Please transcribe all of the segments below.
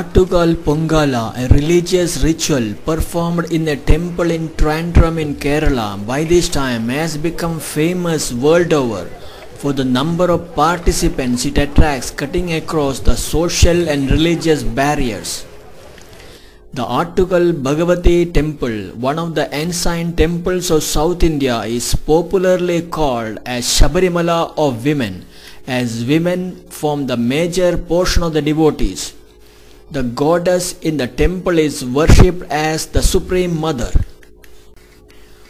Aatukal Pongala, a religious ritual performed in a temple in Trivandrum in Kerala, by this time has become famous world over for the number of participants it attracts, cutting across the social and religious barriers. The Aatukal Bhagavati temple, one of the ancient temples of South India, is popularly called as Shabarimala of women, as women form the major portion of the devotees. The goddess in the temple is worshipped as the Supreme Mother.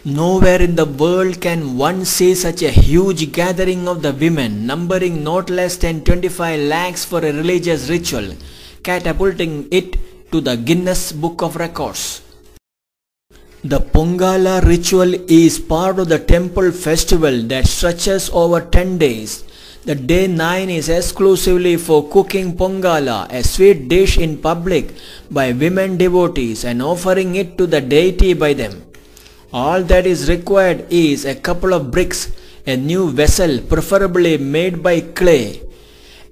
Nowhere in the world can one see such a huge gathering of the women, numbering not less than 25 lakhs for a religious ritual, catapulting it to the Guinness Book of Records. The Pongala ritual is part of the temple festival that stretches over 10 days. The day 9 is exclusively for cooking Pongala, a sweet dish in public by women devotees, and offering it to the deity by them. All that is required is a couple of bricks, a new vessel preferably made by clay,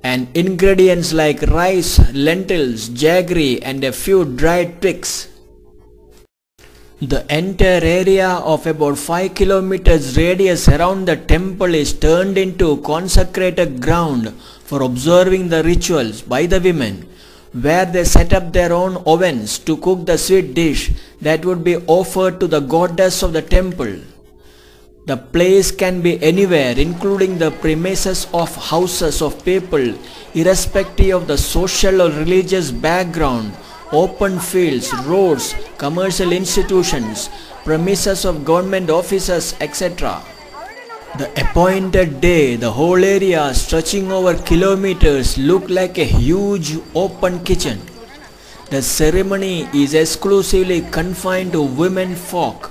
and ingredients like rice, lentils, jaggery, and a few dried twigs. The entire area of about 5 kilometers radius around the temple is turned into consecrated ground for observing the rituals by the women, where they set up their own ovens to cook the sweet dish that would be offered to the goddess of the temple. The place can be anywhere, including the premises of houses of people, irrespective of the social or religious background, open fields, roads, commercial institutions, premises of government offices, etc. The appointed day, the whole area stretching over kilometers look like a huge open kitchen. The ceremony is exclusively confined to women folk,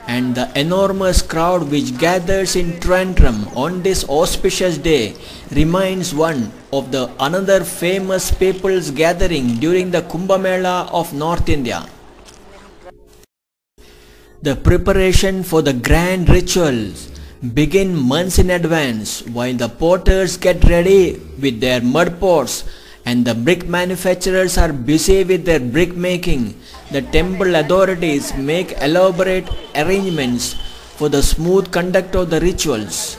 and the enormous crowd which gathers in Trivandrum on this auspicious day reminds one of the another famous people's gathering during the Kumbh Mela of North India. The preparation for the grand rituals begin months in advance, while the potters get ready with their mud pots and the brick manufacturers are busy with their brick making. The temple authorities make elaborate arrangements for the smooth conduct of the rituals.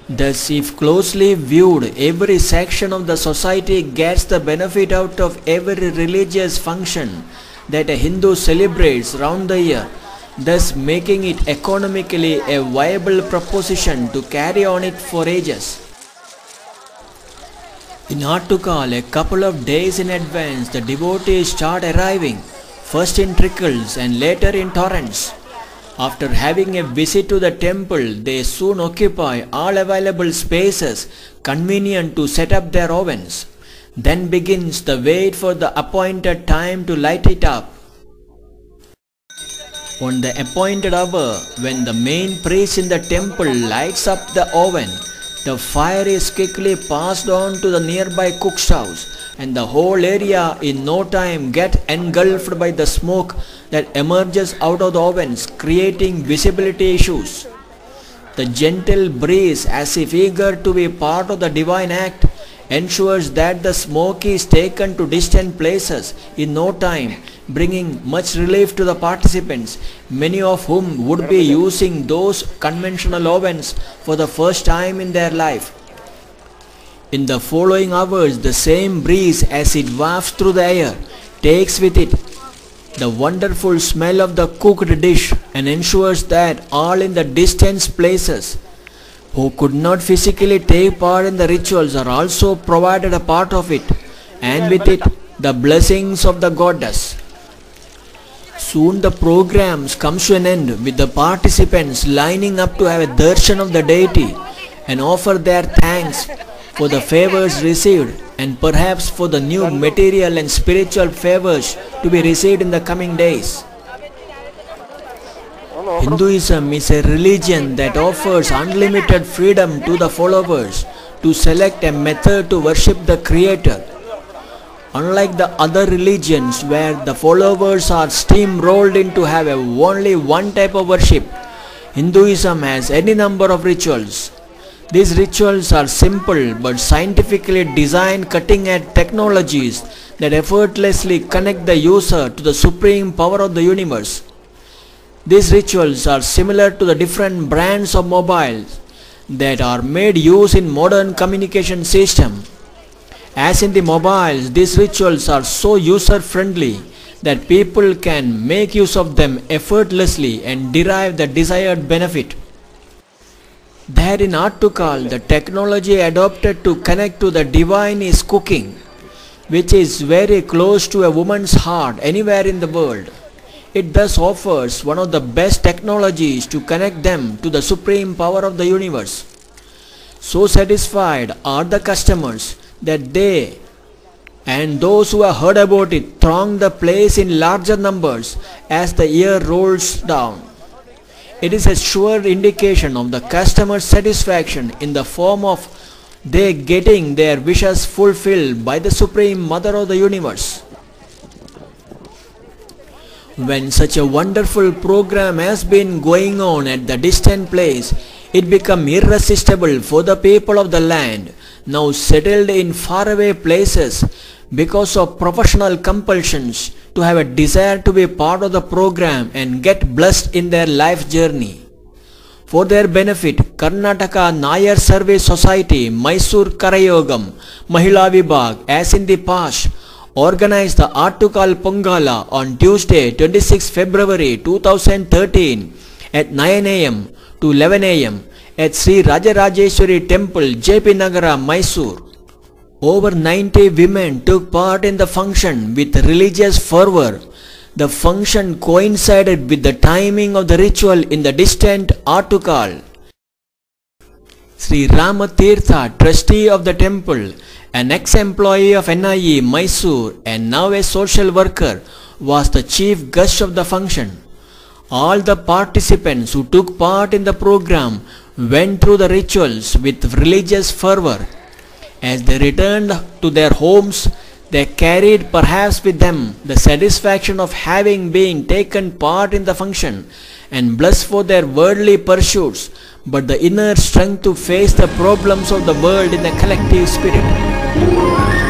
Thus, if closely viewed, every section of the society gets the benefit out of every religious function that a Hindu celebrates round the year, thus making it economically a viable proposition to carry on it for ages. In Aatukal, a couple of days in advance, the devotees start arriving, first in trickles and later in torrents. After having a visit to the temple, they soon occupy all available spaces convenient to set up their ovens. Then begins the wait for the appointed time to light it up. On the appointed hour, when the main priest in the temple lights up the oven, the fire is quickly passed on to the nearby cook stoves, and the whole area in no time gets engulfed by the smoke that emerges out of the ovens, creating visibility issues. The gentle breeze, as if eager to be part of the divine act, ensures that the smoke is taken to distant places in no time, bringing much relief to the participants, many of whom would be using those conventional ovens for the first time in their life. In the following hours, the same breeze, as it wafts through the air, takes with it the wonderful smell of the cooked dish and ensures that all in the distant places who could not physically take part in the rituals are also provided a part of it, and with it the blessings of the goddess. Soon the programs comes to an end, with the participants lining up to have a darshan of the deity and offer their thanks for the favors received, and perhaps for the new material and spiritual favors to be received in the coming days. Hinduism is a religion that offers unlimited freedom to the followers to select a method to worship the Creator. Unlike the other religions where the followers are steamrolled in to have only one type of worship, Hinduism has any number of rituals. These rituals are simple but scientifically designed cutting-edge technologies that effortlessly connect the user to the supreme power of the universe. These rituals are similar to the different brands of mobiles that are made use in modern communication system. As in the mobiles, these rituals are so user-friendly that people can make use of them effortlessly and derive the desired benefit. There in Aatukal, the technology adopted to connect to the divine is cooking, which is very close to a woman's heart anywhere in the world. It thus offers one of the best technologies to connect them to the supreme power of the universe. So satisfied are the customers that they and those who have heard about it throng the place in larger numbers as the year rolls down. It is a sure indication of the customer's satisfaction in the form of they getting their wishes fulfilled by the Supreme Mother of the Universe. When such a wonderful program has been going on at the distant place, it became irresistible for the people of the land, now settled in faraway places because of professional compulsions, to have a desire to be part of the program and get blessed in their life journey. For their benefit, Karnataka Nayar Service Society, Mysore Karayogam, Mahila Vibhag, as in the past, organized the Aatukal Pongala on Tuesday 26 February 2013 at 9 am to 11 am at Sri Rajarajeshwari Temple, JP Nagara, Mysore. Over 90 women took part in the function with religious fervor. The function coincided with the timing of the ritual in the distant Aatukal. Sri Ramatirtha, trustee of the temple, an ex-employee of NIE Mysore and now a social worker, was the chief guest of the function. All the participants who took part in the program went through the rituals with religious fervor. As they returned to their homes, they carried perhaps with them the satisfaction of having been taken part in the function and blessed for their worldly pursuits, but the inner strength to face the problems of the world in a collective spirit.